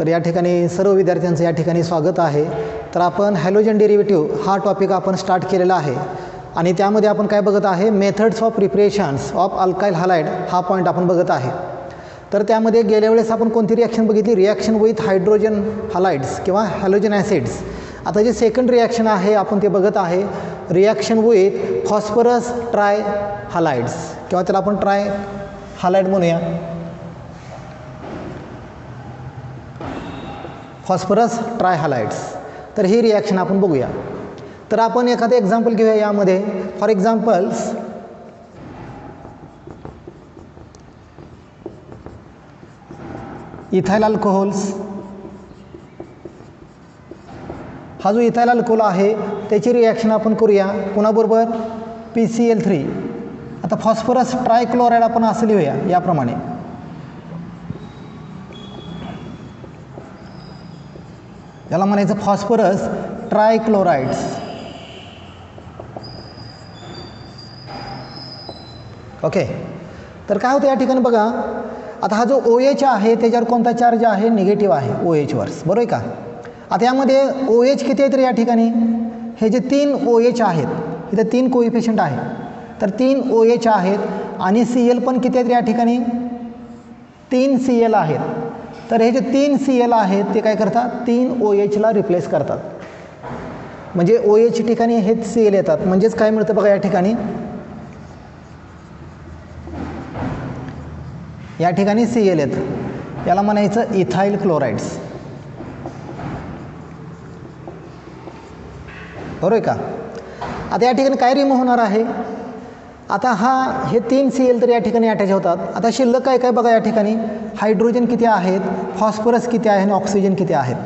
तर या ठिकाणी सर्व विद्यार्थ्यांचं या ठिकाणी स्वागत आहे. तर आपण हॅलोजन डेरिव्हेटिव्ह हा टॉपिक आपण स्टार्ट केलेला आहे आणि त्यामध्ये आपण काय बघत आहे, methods of preparations of alkyl halide हा पॉईंट आपण बघत आहे. तर त्यामध्ये गेल्या वेळेस आपण कोणती रिॲक्शन बघितली, रिॲक्शन विथ हायड्रोजन हॅलाइड्स किंवा हॅलोजन ॲसिड्स. आता जे सेकंड रिॲक्शन आहे आपण ते बघत आहे, रिॲक्शन विथ फॉस्फरस ट्राय हॅलाइड्स किंवा त्याला आपण ट्राय हॅलाइड म्हणूया, फॉस्फरस ट्राय हॅलाइड्स. तर ही रिॲक्शन आपण बघूया. तर आपण एखादं एक्झाम्पल घेऊया यामध्ये. For examples ethyl alcohols. हा जो इथाइल अल्कोहोल आहे त्याची रिॲक्शन आपण करूया कोणाबरोबर, PCl3. आता फॉस्फरस ट्रायक्लोराइड आपण असं लिहूया याप्रमाणे. याला म्हणायचं फॉस्फरस ट्रायक्लोराइड्स. ओके. तर काय होतं या ठिकाणी बघा, आता हा जो OH आहे त्याच्यावर कोणता चार्ज आहे, निगेटिव्ह आहे OH वर, बरोबर आहे का. आता यामध्ये OH किती आहेत रे या ठिकाणी, हे जे 3 OH आहेत, इथे 3 कोइफिशियंट आहे, तर 3 OH आहेत आणि Cl पण किती आहेत रे या ठिकाणी, 3 Cl आहेत. तर हे जे 3 Cl आहेत ते काय करतात, 3 OH ला रिप्लेस करतात. म्हणजे OH ठिकाणी हे Cl येतात. म्हणजेच काय मिळतं बघा या ठिकाणी, या ठिकाणी Cl येतं. याला म्हणायचं इथाइल क्लोराइड्स, बरोबर आहे का. आता या ठिकाणी काय रिमूव्ह होणार आहे, आता हे 3 Cl तर या ठिकाणी अटॅच होतात. आता शिल्लक काय काय बघा या ठिकाणी, हायड्रोजन किती आहेत, फॉस्फरस किती आहे आणि ऑक्सिजन किती आहेत.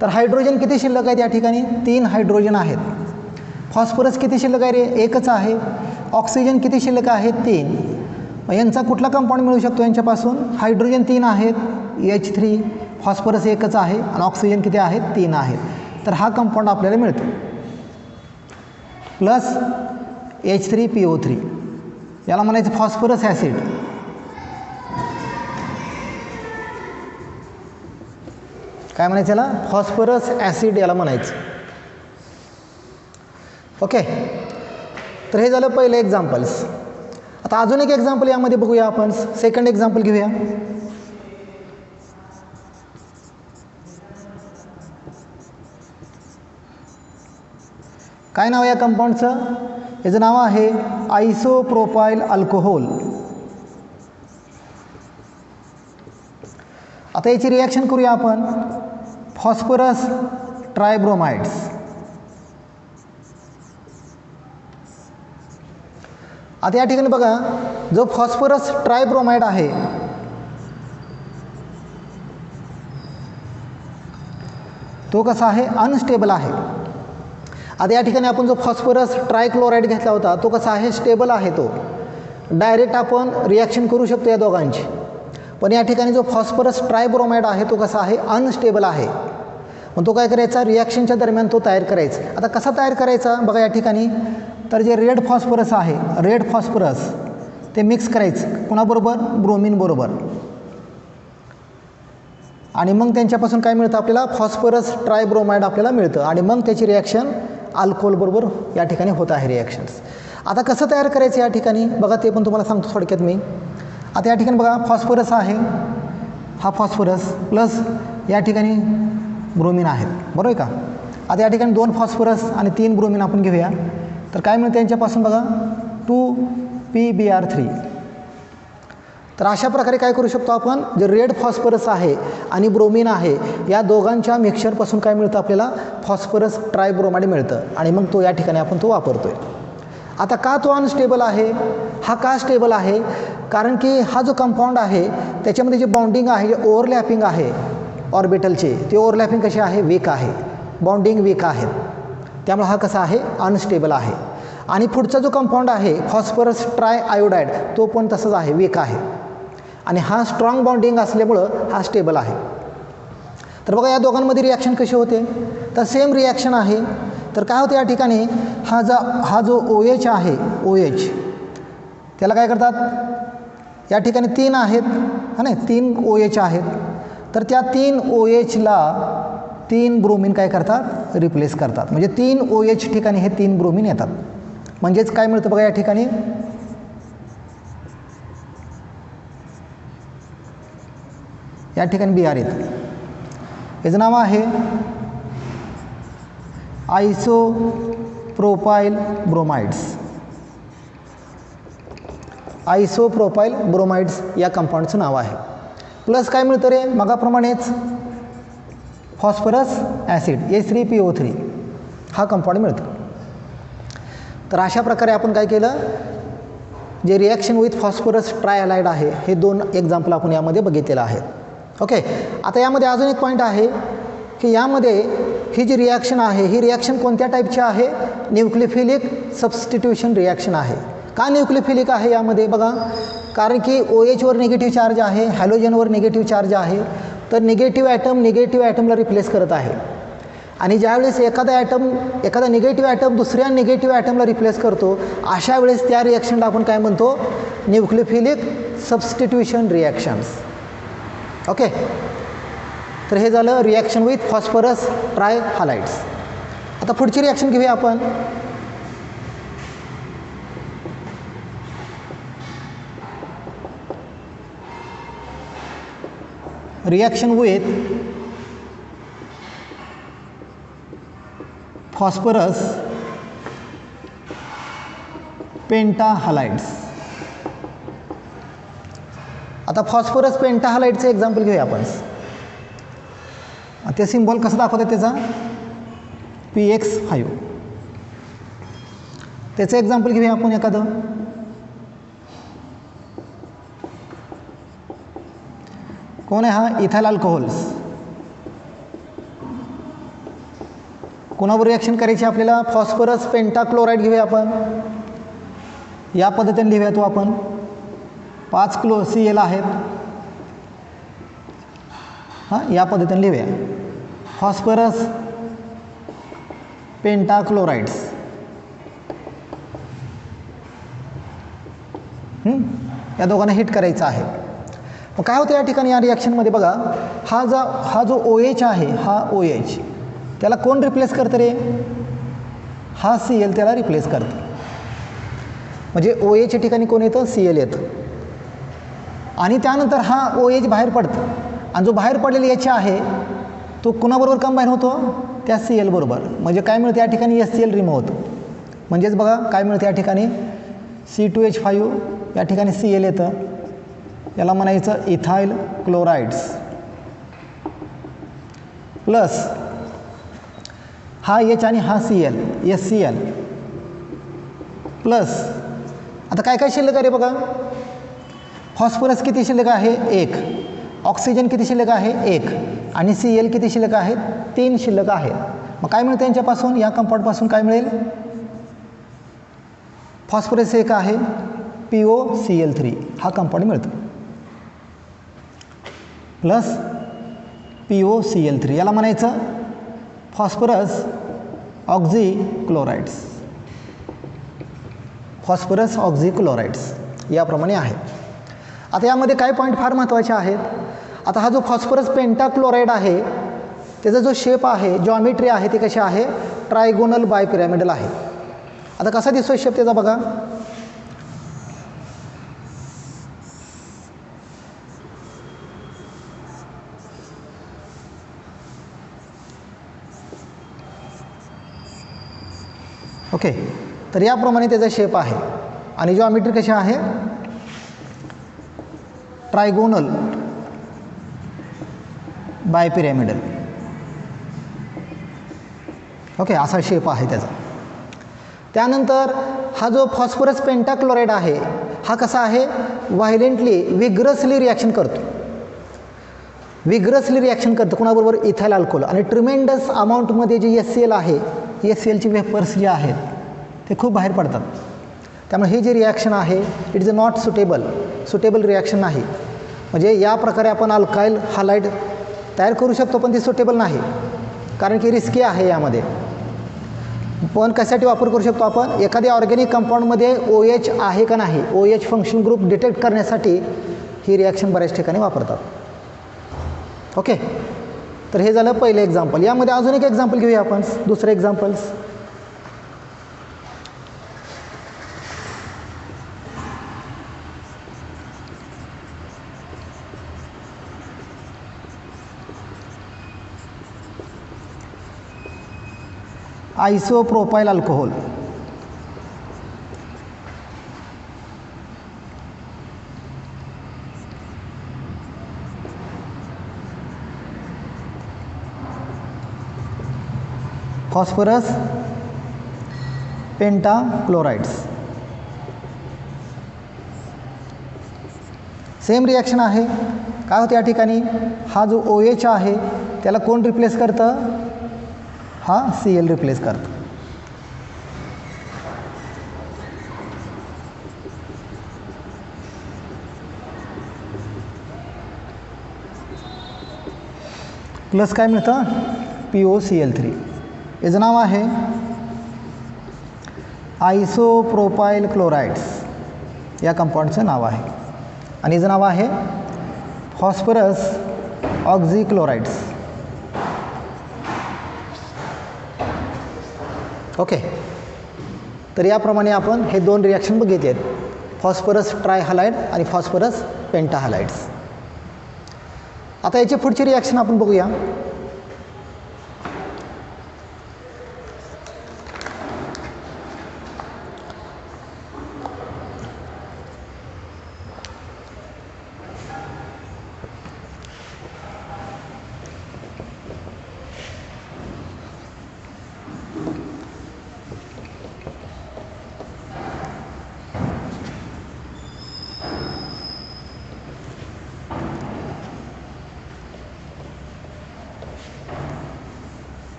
तर हायड्रोजन किती शिल्लक आहेत या ठिकाणी, 3 हायड्रोजन आहेत. फॉस्फरस किती शिल्लक आहे रे, एकच आहे. ऑक्सिजन किती शिल्लक आहे, 3. यांचा कुठला कंपाऊंड मिळू शकतो यांच्यापासून, हायड्रोजन 3 आहेत, H3, फॉस्फरस एकच आहे आणि ऑक्सिजन किती आहेत, 3 आहेत. तर हा कंपाऊंड आपल्याला मिळतो प्लस H3PO3. याला म्हणायचं फॉस्फरस ॲसिड. काय म्हणायचं याला, फॉस्फरस ॲसिड याला म्हणायचं. ओके. तर हे झालं पहिलं एक्झाम्पल्स. आता अजून एक एक्झाम्पल यामध्ये बघूया आपण. सेकंड एक्झाम्पल घेऊया. काय नाव या कंपाऊंडचं, याचं नाव आहे आयसोप्रोपाइल अल्कोहोल. आता याची रिॲक्शन करूया आपण, फॉस्फरस ट्रायब्रोमाइड्स. आता या ठिकाणी बघा, जो फॉस्फरस ट्रायब्रोमाइड आहे तो कसा आहे, अनस्टेबल आहे. आता या ठिकाणी आपण जो फॉस्फरस ट्रायक्लोराइड घेतला होता तो कसा आहे, स्टेबल आहे. तो डायरेक्ट आपण रिॲक्शन करू शकतो या दोघांची. पण या ठिकाणी जो फॉस्फरस ट्रायब्रोमाइड आहे तो कसा आहे, अनस्टेबल आहे. मग तो काय करायचा, रिॲक्शनच्या दरम्यान तो तयार करायचा. आता कसा तयार करायचा बघा या ठिकाणी, तर जे रेड फॉस्फरस आहे, रेड फॉस्फरस ते मिक्स करायचं कोणाबरोबर, ब्रोमिन बरोबर. आणि मग त्यांच्यापासून काय मिळतं आपल्याला, फॉस्फरस ट्रायब्रोमाइड आपल्याला मिळतं. आणि मग त्याची रिॲक्शन अल्कोहोल बरोबर या ठिकाणी होत आहे रिॲक्शन्स. आता कसं तयार करायचं या ठिकाणी बघा, ते पण तुम्हाला सांगतो थोडक्यात मी. आता या ठिकाणी बघा फॉस्फरस आहे, हा फॉस्फरस प्लस या ठिकाणी ब्रोमिन आहेत, बरोबर आहे का. आता या ठिकाणी 2 फॉस्फरस आणि 3 ब्रोमिन आपण घेऊया. तर काय मिळतं यांच्यापासून बघा, 2PbR3. तर अशा प्रकारे काय करू शकतो आपण, जे रेड फॉस्फरस आहे आणि ब्रोमिन आहे या दोघांच्या मिक्सचरपासून काय मिळतं आपल्याला, फॉस्फरस ट्रायब्रोमाइड मिळतं. आणि मग तो या ठिकाणी आपण तो वापरतोय. आता का तो अनस्टेबल आहे, हा का स्टेबल आहे, कारण की हा जो कंपाऊंड आहे त्याच्यामध्ये जे बॉन्डिंग आहे, जे ओव्हरलॅपिंग आहे ऑर्बिटलचे, ते ओव्हरलॅपिंग कसे आहे, वीक आहे, बॉन्डिंग वीक आहेत. त्यामुळे हा कसा आहे, अनस्टेबल आहे. आणि पुढचा जो कंपाऊंड आहे फॉस्फरस ट्राय आयोडाईड तो पण तसंच आहे, वीक आहे. आणि हा स्ट्रॉंग बॉन्डिंग असल्यामुळं हा स्टेबल आहे. तर बघा या दोघांमध्ये रिॲक्शन कशी होते, तर सेम रिॲक्शन आहे. तर काय होतं या ठिकाणी, हा जो OH आहे, OH त्याला काय करतात, या ठिकाणी 3 आहेत, हा नाही 3 OH आहेत. तर त्या 3 OHला 3 ब्रोमीन काय करतात, रिप्लेस करतात. म्हणजे 3 OH ठिकाणी हे 3 ब्रोमीन येतात. म्हणजेच काय मिळतं बघा या ठिकाणी, या ठिकाणी Br येतं. याचं नाव आहे आयसोप्रोपाइल ब्रोमाइड्स. आयसोप्रोपाइल ब्रोमाइड्स या कंपाऊंडचं नाव आहे. प्लस काय मिळतं रे मगाप्रमाणेच फॉस्फरस ॲसिड H3PO3 हा कंपाऊंड मिळतो. तर अशा प्रकारे आपण काय केलं, जे रिॲक्शन विथ फॉस्फरस ट्रायहॅलाइड आहे हे 2 एक्झाम्पल आपण यामध्ये बघितलेलं आहे. ओके. आता यामध्ये अजून एक पॉईंट आहे की यामध्ये ही जी रिॲक्शन आहे ही रिॲक्शन कोणत्या टाईपची आहे, न्यूक्लियोफिलिक सबस्टिट्यूशन रिॲक्शन आहे. का न्यूक्लियोफिलिक आहे यामध्ये बघा, कारण की OH वर निगेटिव्ह चार्ज आहे, हॅलोजनवर निगेटिव्ह चार्ज आहे. तर निगेटिव्ह ॲटमला रिप्लेस करत आहे. आणि ज्यावेळेस एखादा निगेटिव्ह ॲटम दुसऱ्या निगेटिव्ह ॲटमला रिप्लेस करतो, अशा वेळेस त्या रिॲक्शनला आपण काय म्हणतो, न्यूक्लियोफिलिक सबस्टिट्यूशन रिॲक्शन्स. ओके. तर हे झालं रिॲक्शन विथ फॉस्फरस ट्रायहॅलाइड्स. आता पुढची रिॲक्शन घेऊया आपण. Reaction with phosphorus pentahalides. आता फॉस्फरस पेंटाहॅलाइडचं एक्झाम्पल घेऊया आपण. ते सिम्बॉल कसं दाखवतात त्याचा, PX5. त्याचं एक्झाम्पल घेऊया आपण एखादं. कोण आहे हा, इथाइल अल्कोहोल्स. कोणावर रिॲक्शन करायची आपल्याला, फॉस्फरस पेंटाक्लोराईड घेऊया आपण. या पद्धतीने लिहूया तो आपण. 5 Cl आहेत. हां, या पद्धतीने लिहूया फॉस्फरस पेंटाक्लोराइड्स. या दोघांना हिट करायचं आहे. मग काय होतं या ठिकाणी या रिॲक्शनमध्ये बघा, हा जो OH आहे, हा OH त्याला कोण रिप्लेस करतं रे, हा Cl त्याला रिप्लेस करतं. म्हणजे OH या ठिकाणी कोण येतं, Cl येतं. आणि त्यानंतर हा OH बाहेर पडतं. आणि जो बाहेर पडलेला H आहे तो कुणाबरोबर कंबाईन होतो, त्या Cl बरोबर. म्हणजे काय मिळतं या ठिकाणी, HCl रिमूव्ह होतं. म्हणजेच बघा काय मिळतं या ठिकाणी, C2H5 या ठिकाणी Cl येतं. याला म्हणायचं इथाइल क्लोराइड्स. प्लस हा H आणि हा Cl, HCl. प्लस आता काय काय शिल्लक आहे रे बघा, फॉस्फरस किती शिल्लक आहे, 1. ऑक्सिजन किती शिल्लक आहे, 1. आणि Cl किती शिल्लक आहे, 3 शिल्लक आहे. मग काय मिळतं यांच्यापासून, या कंपाऊंडपासून काय मिळेल, फॉस्फरस 1 आहे, POCl3 हा कंपाऊंड मिळतो. प्लस POCl3 याला म्हणायचं फॉस्फरस ऑक्झिक्लोराइड्स. फॉस्फरस ऑक्झिक्लोराइड्स याप्रमाणे आहे. आता यामध्ये काय पॉईंट फार महत्त्वाचे आहेत. आता हा जो फॉस्फरस पेंटाक्लोराइड आहे त्याचा जो शेप आहे, जॉमेट्री आहे, ते कशी आहे, ट्रायगोनल बायपिरॅमिडल आहे. आता कसा दिसतो शेप त्याचा बघा, ओके. तर याप्रमाणे त्याचा शेप आहे. आणि जॉमेट्री कशी आहे, ट्रायगोनल बायपिरॅमिडल. ओके, असा शेप आहे त्याचा. त्यानंतर हा जो फॉस्फरस पेंटाक्लोराइड आहे हा कसा आहे, व्हायलेंटली विग्रसली रिॲक्शन करतो. विग्रसली रिॲक्शन करतं कुणाबरोबर, इथाइल अल्कोहोल. आणि ट्रिमेंडस अमाऊंटमध्ये जे HCl आहे, HClचे वेपर्स जे आहेत ते खूप बाहेर पडतात. त्यामुळे हे जे रिॲक्शन आहे it is not suitable reaction नाही. म्हणजे या प्रकारे आपण अल्काइल हॅलाइड तयार करू शकतो पण ती सुटेबल नाही, कारण की रिस्की आहे यामध्ये. पण कशासाठी वापर करू शकतो आपण, एखाद्या ऑर्गॅनिक कंपाऊंडमध्ये OH आहे का नाही, OH फंक्शन ग्रुप डिटेक्ट करण्यासाठी ही रिॲक्शन बऱ्याच ठिकाणी वापरतात. ओके, तर हे झालं पहिलं एक्झाम्पल. यामध्ये अजून एक एक्झाम्पल घेऊया आपण, दुसरं examples. Isopropyl alcohol. Phosphorus pentachlorides. Same reaction आहे. काय होतं या ठिकाणी, हा जो OH आहे त्याला कोण रिप्लेस करतं, हा Cl रिप्लेस करतं. प्लस काय मिळतं, POCl3. याचं नाव आहे आयसोप्रोपाइल क्लोराइड्स, या कंपाऊंडचं नाव आहे. आणि याचं नाव आहे फॉस्फरस ऑक्झिक्लोराइड्स. ओके, तर याप्रमाणे आपण हे दोन रिॲक्शन बघितले आहेत, फॉस्फरस ट्रायहलाइड आणि फॉस्फरस पेंटाहलाइड्स. आता याची पुढची रिॲक्शन आपण बघूया.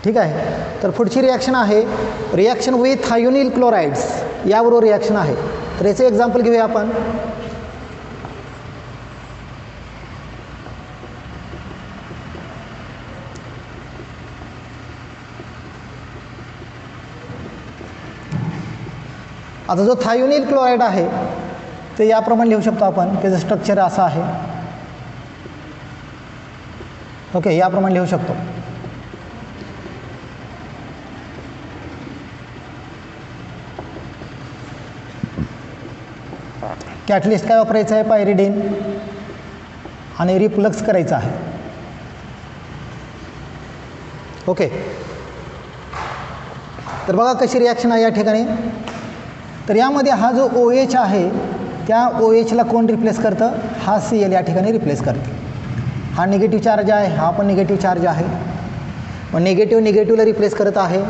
ठीक आहे, तर पुढची रिॲक्शन आहे रिॲक्शन विथ थायोनिल क्लोराइड्स, याबरोबर रिॲक्शन आहे. तर याचे एक्झाम्पल घेऊया आपण. आता जो थायोनिल क्लोराइड आहे ते याप्रमाणे लिहू शकतो आपण, त्याचं स्ट्रक्चर असं आहे. ओके, याप्रमाणे लिहू शकतो. कॅटलिस्ट काय वापरायचं आहे, पायरिडिन, आणि रिप्लक्स करायचं आहे. ओके, तर बघा कशी रिॲक्शन आहे या ठिकाणी. तर यामध्ये हा जो OH आहे त्या OHला कोण रिप्लेस करतं, हा Cl या ठिकाणी रिप्लेस करतं. हा निगेटिव्ह चार्ज आहे, हा पण निगेटिव्ह चार्ज आहे. मग निगेटिव्हला रिप्लेस करत आहे.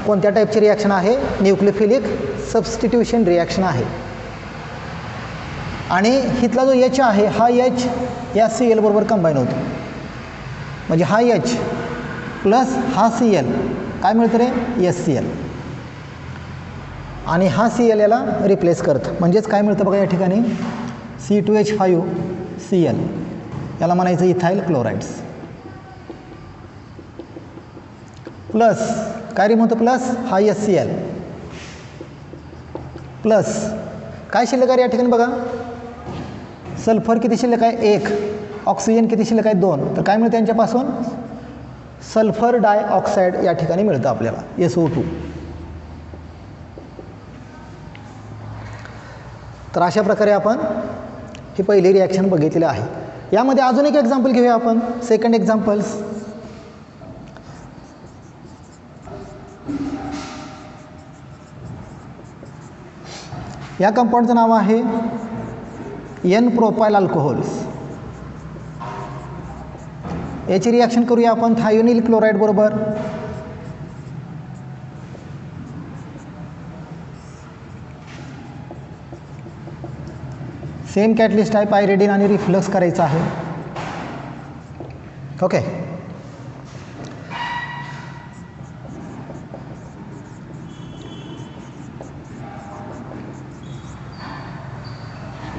कोणत्या टाईपची रिॲक्शन आहे, न्यूक्लियोफिलिक सबस्टिट्यूशन रिॲक्शन आहे. आणि हिथला जो H आहे हा H या Cl बरोबर कंबाईन होतो. म्हणजे हा H प्लस हा Cl काय मिळतं रे, SCl. आणि हा Cl याला रिप्लेस करतं. म्हणजेच काय मिळतं बघा या ठिकाणी, C2H5Cl, याला म्हणायचं इथाइल क्लोराइड्स. प्लस काय रिम होतं, प्लस हा SCl प्लस काय शिल्लक आहे या ठिकाणी बघा, सल्फर किती शिल्लक आहे, 1. ऑक्सिजन किती शिल्लक आहे, 2. तर काय मिळतं यांच्यापासून, सल्फर डायऑक्साईड या ठिकाणी मिळतं आपल्याला, SO2. तर अशा प्रकारे आपण ही पहिली रिॲक्शन बघितलेली आहे. यामध्ये अजून एक एक्झाम्पल घेऊया आपण, सेकंड एक्झाम्पल्स. या कंपाऊंडचं नाव आहे N प्रोपाइल अल्कोहोल्स. याची रिॲक्शन करूया आपण थायोनिल क्लोराइड बरोबर. सेम कॅटलिस्ट आहे, पायरिडिन आणि रिफ्लक्स करायचं आहे. ओके.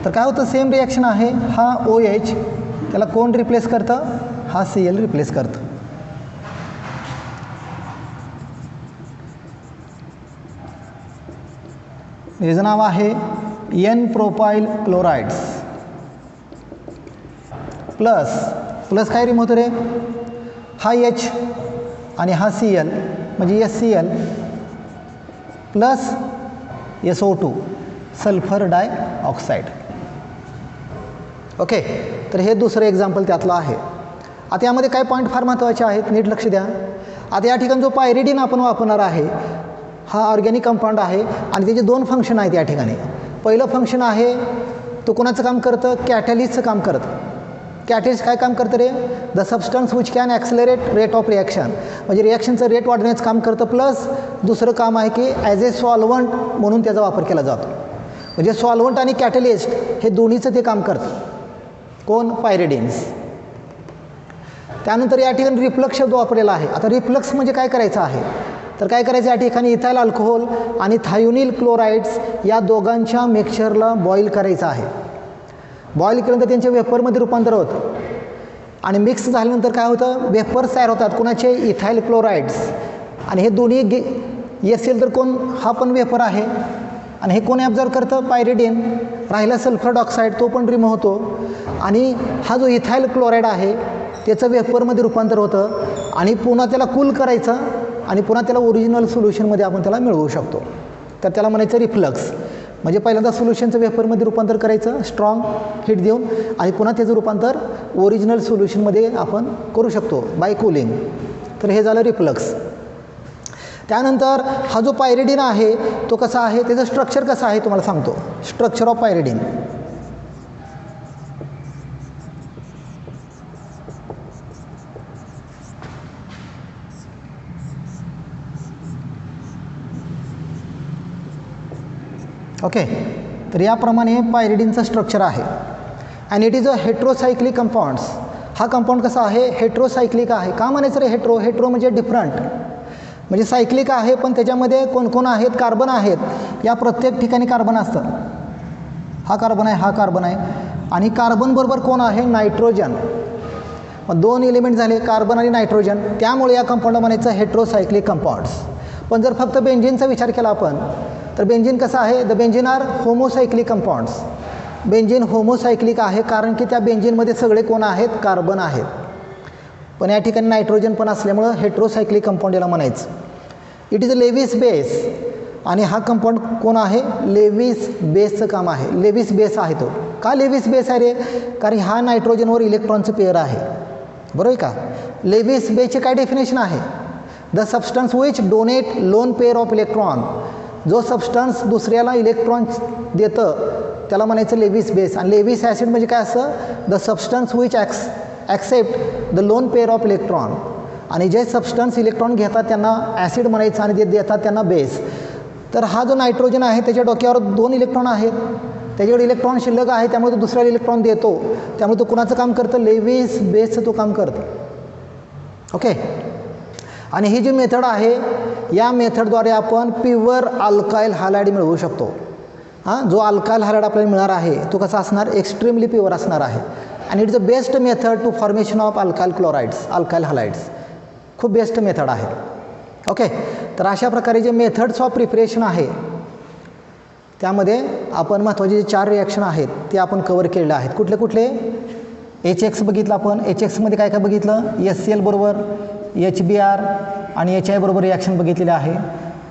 तर काय होतं, सेम रिॲक्शन आहे. हा OH त्याला कोण रिप्लेस करतं, हा Cl रिप्लेस करतं. याचं नाव आहे N प्रोपाइल क्लोराइड्स. प्लस काय रिमूव्ह होतं रे, हा H आणि हा Cl म्हणजे HCl plus SO2 sulphur dioxide. Okay. तर हे दुसरं एक्झाम्पल त्यातलं आहे. आता यामध्ये काय पॉईंट फार महत्त्वाचे आहेत, नीट लक्ष द्या. आता या ठिकाणी जो पायरिडिन आपण वापरणार आहे हा ऑर्गॅनिक कंपाऊंड आहे आणि त्याचे दोन फंक्शन आहेत या ठिकाणी. पहिलं फंक्शन आहे तो कोणाचं काम करतं, कॅटॅलिस्टचं काम करतं. कॅटॅलिस्ट काय काम करतं रे, the substance which can accelerate rate of reaction, म्हणजे रिॲक्शनचं रेट वाढवण्याचं काम करतं. प्लस दुसरं काम आहे की ॲज ए सॉल्वंट म्हणून त्याचा वापर केला जातो. म्हणजे सॉल्वंट आणि कॅटॅलिस्ट हे दोन्हीचं ते काम करतं. कोण, पायरिडिन्स. त्यानंतर या ठिकाणी रिफ्लक्स शब्द वापरलेला आहे. आता रिफ्लक्स म्हणजे काय करायचं आहे, तर काय करायचं, या ठिकाणी इथाइल अल्कोहोल आणि थायोनिल क्लोराइड्स या दोघांच्या मिक्सचरला बॉईल करायचं आहे. बॉईल केल्यानंतर त्यांच्या वेपरमध्ये रूपांतर होतं आणि मिक्स झाल्यानंतर काय होतं, वेपर्स तयार होतात. कोणाचे, इथाइल क्लोराइड्स. आणि हे दोन्ही असेल तर कोण, हा पण वेपर आहे आणि हे कोण ॲब्झॉर्ब करतं, पायरिडिन. राहिला सल्फर डायऑक्साईड, तो पण रिमूव्ह होतो आणि हा जो इथाइल क्लोराईड आहे त्याचं वेपरमध्ये रूपांतर होतं आणि पुन्हा त्याला कूल करायचं आणि पुन्हा त्याला ओरिजिनल सोल्युशनमध्ये आपण त्याला मिळवू शकतो. तर त्याला म्हणायचं रिफ्लक्स. म्हणजे पहिल्यांदा सोल्युशनचं वेपरमध्ये रूपांतर करायचं स्ट्रॉंग हीट देऊन आणि पुन्हा त्याचं रूपांतर ओरिजिनल सोल्युशनमध्ये आपण करू शकतो बाय कूलिंग. तर हे झालं रिफ्लक्स. त्यानंतर हा जो पायरिडिन आहे तो कसा आहे, त्याचं स्ट्रक्चर कसं आहे तुम्हाला सांगतो. Structure of pyridine. ओके. तर याप्रमाणे पायरिडिनचं स्ट्रक्चर आहे and it is a heterocyclic compounds. हा कंपाऊंड कसा आहे, हेट्रोसायक्लिक आहे. का म्हणायचं रे हेट्रो म्हणजे डिफरंट, म्हणजे सायक्लिक आहे पण त्याच्यामध्ये कोण आहेत, कार्बन आहेत. या प्रत्येक ठिकाणी कार्बन असतं. हा कार्बन आहे, हा कार्बन आहे आणि कार्बन बरोबर कोण आहे, नायट्रोजन. मग दोन एलिमेंट झाले, कार्बन आणि नायट्रोजन. त्यामुळे या कंपाऊंडला म्हणायचं हेट्रोसायक्लिक कंपाऊंड्स. पण जर फक्त बेंझिनचा विचार केला आपण तर बेंझिन कसं आहे, the benzene are homocyclic compounds. Benzene homocyclic आहे कारण की त्या बेंझिनमध्ये सगळे कोण आहेत, कार्बन आहेत. पण या ठिकाणी नायट्रोजन पण असल्यामुळं हेट्रोसायक्लिक कंपाऊंड याला म्हणायचं. It is a Lewis base आणि हा कंपाऊंड कोण आहे, लेविस बेसचं काम आहे. लेविस बेस आहे तो. का लेविस बेस आहे रे, कारण हा नायट्रोजनवर इलेक्ट्रॉनचं पेअर आहे. बरोबर का. लेविस बेसचे काय डेफिनेशन आहे, the substance which donate lone pair of electron. जो सबस्टन्स दुसऱ्याला इलेक्ट्रॉन देतं त्याला म्हणायचं लेविस बेस. आणि लेविस ॲसिड म्हणजे काय असं, the substance which accept the lone pair of electron. आणि जे सबस्टन्स इलेक्ट्रॉन घेतात त्यांना ॲसिड म्हणायचं आणि जे देतात त्यांना बेस. तर हा जो नायट्रोजन आहे त्याच्या डोक्यावर 2 इलेक्ट्रॉन आहेत, त्याच्याकडे इलेक्ट्रॉन शिल्लक आहे त्यामुळे तो दुसऱ्याला इलेक्ट्रॉन देतो. त्यामुळे तो कुणाचं काम करतं, लेविस बेसचं तो काम करतं. ओके. आणि ही जी मेथड आहे या मेथडद्वारे आपण प्युअर अल्काइल हॅलाइड मिळवू शकतो. जो अल्काइल हॅलाइड आपल्याला मिळणार आहे तो कसा असणार, एक्स्ट्रीमली प्युअर असणार आहे. आणि it is the best method to formation of alkyl chlorides, alkyl halides. खूप बेस्ट मेथड आहे. ओके. तर अशा प्रकारे जे मेथड्स ऑफ प्रिपरेशन आहे त्यामध्ये आपण महत्त्वाचे जे 4 रिॲक्शन आहेत ते आपण कवर केलेले आहेत. कुठले कुठले, HX बघितलं आपण. HXमध्ये काय काय बघितलं, HCl बरोबर HBr आणि HI बरोबर रिॲक्शन बघितलेले आहे.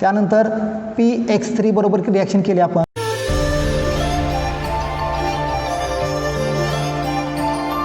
त्यानंतर PX3 बरोबर रिॲक्शन केली आपण.